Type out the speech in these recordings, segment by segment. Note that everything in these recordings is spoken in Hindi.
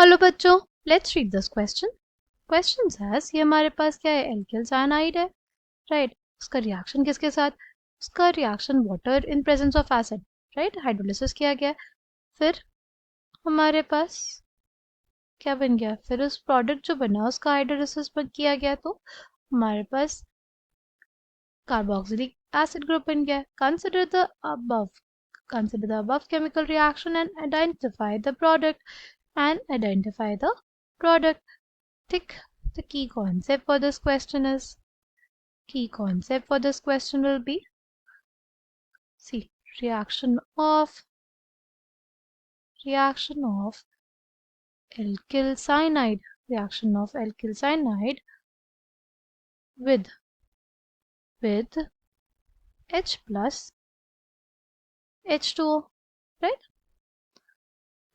हेलो बच्चों, let's read this question. Question says ये हमारे पास क्या है, एल्किल साइनाइड है, राइट। उसका रिएक्शन किसके साथ, उसका reaction water in presence of acid, right, hydrolysis किया गया। फिर हमारे पास क्या बन गया, फिर उस प्रोडक्ट जो बना उसका हाइड्रोलिसिस किया गया तो हमारे पास कार्बोक्सिलिक एसिड ग्रुप बन गया। Consider the above chemical reaction and identify the product. Tick. The key concept for this question will be, see, reaction of alkyl cyanide with H plus H2O, right?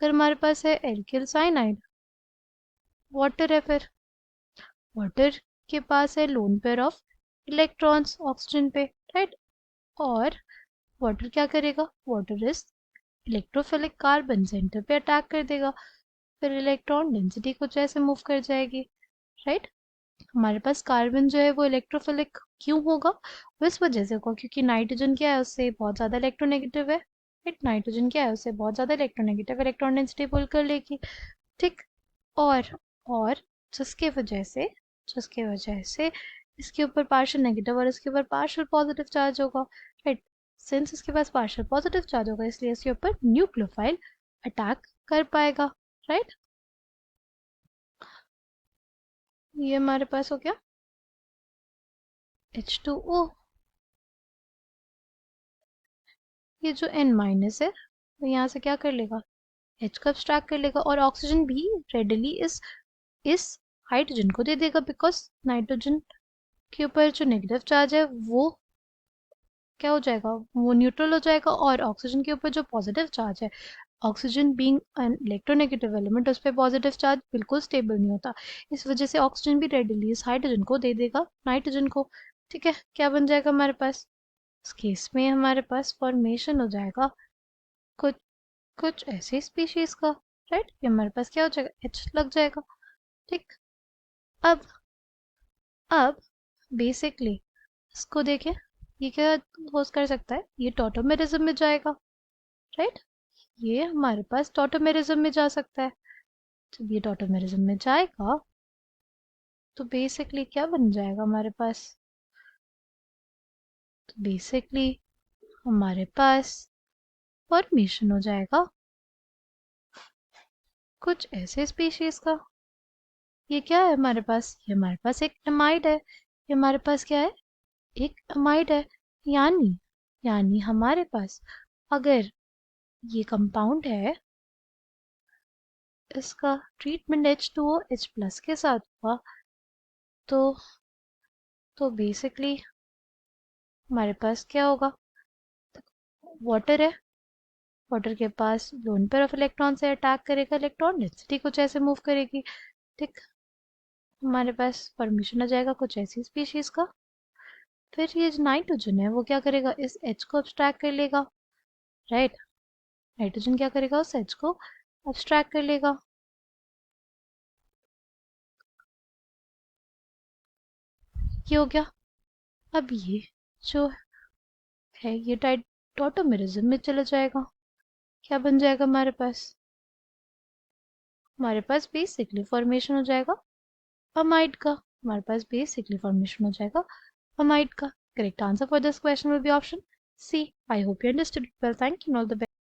अगर हमारे पास है एल्किल साइनाइड, वाटर है, फिर वाटर के पास है lone pair of electrons oxygen पे, राइट। और वाटर क्या करेगा, water is electrophilic, carbon centre पे अटैक कर देगा, फिर इलेक्ट्रॉन डेंसिटी कुछ ऐसे मूव कर जाएगी, राइट। हमारे पास कार्बन जो है वो इलेक्ट्रोफिलिक क्यों होगा, वो इस वजह से होगा क्योंकि नाइट्रोजन क्या है, उससे बहुत ज़्यादा इलेक्ट्रोनेगेटिव है, राइट। नाइट्रोजन क्या है, उससे बहुत ज़्यादा इलेक्ट्रोनेगेटिव, इलेक्ट्रॉन डेंसिटी पुल कर लेगी, ठीक। और जिसके वजह से इसके ऊपर पार्शियल नेगेटिव और इसके ऊपर पार्शियल पॉजिटिव चार्ज होगा, राइट। सिंस इसके पास पार्शियल पॉजिटिव चार्ज होगा इसलिए इसके ऊपर न्यूक्लियोफाइल अटैक कर पाएगा, राइट। ये हमारे पास हो गया H2O। ये जो N माइनस है वो यहाँ से क्या कर लेगा, H को abstract कर लेगा, और ऑक्सीजन भी रेडली इस हाइड्रोजन को दे देगा, बिकॉज नाइट्रोजन के ऊपर जो नेगेटिव चार्ज है वो क्या हो जाएगा, वो न्यूट्रल हो जाएगा, और ऑक्सीजन के ऊपर जो पॉजिटिव चार्ज है, oxygen being an electronegative element, उस पर पॉजिटिव चार्ज बिल्कुल स्टेबल नहीं होता, इस वजह से ऑक्सीजन भी रेडली इस हाइड्रोजन को दे देगा नाइट्रोजन को, ठीक है। क्या बन जाएगा हमारे पास, इस केस में हमारे पास फॉर्मेशन हो जाएगा कुछ कुछ ऐसे स्पीशीज का, राइट। ये हमारे पास क्या हो जाएगा, एच लग जाएगा, ठीक। अब अब बेसिकली इसको देखें, ये क्या होस्ट कर सकता है, ये टॉटोमेरिज्म में जाएगा, राइट। ये हमारे पास टॉटोमेरिज्म में जा सकता है। जब ये टॉटोमेरिज्म में जाएगा तो बेसिकली क्या बन जाएगा हमारे पास, तो बेसिकली हमारे पास फॉर्मेशन हो जाएगा कुछ ऐसे स्पीशीज का। ये क्या है हमारे पास, ये हमारे पास एक एमाइड है, ये हमारे पास क्या है, एक एमाइड है। यानी हमारे पास अगर ये कंपाउंड है, इसका ट्रीटमेंट H2O H प्लस के साथ हुआ तो बेसिकली हमारे पास क्या होगा, वाटर है, वाटर के पास लोन पेयर ऑफ इलेक्ट्रॉन से अटैक करेगा, इलेक्ट्रॉन डेंसिटी कुछ ऐसे मूव करेगी, ठीक। हमारे पास फॉर्मेशन आ जाएगा कुछ ऐसी स्पीशीज का। फिर ये जो नाइट्रोजन है वो क्या करेगा, इस H को अब्स्ट्रैक्ट कर लेगा, राइट। नाइट्रोजन क्या करेगा, उस H को अब्स्ट्रैक्ट कर लेगा। ये हो गया। अब ये जो है ये टॉटोमेरिज्म में चला जाएगा, क्या बन जाएगा हमारे पास बेसिकली फॉर्मेशन हो जाएगा अमाइड का, correct answer for this question will be option C. I hope you understood it well, thank you, all the best.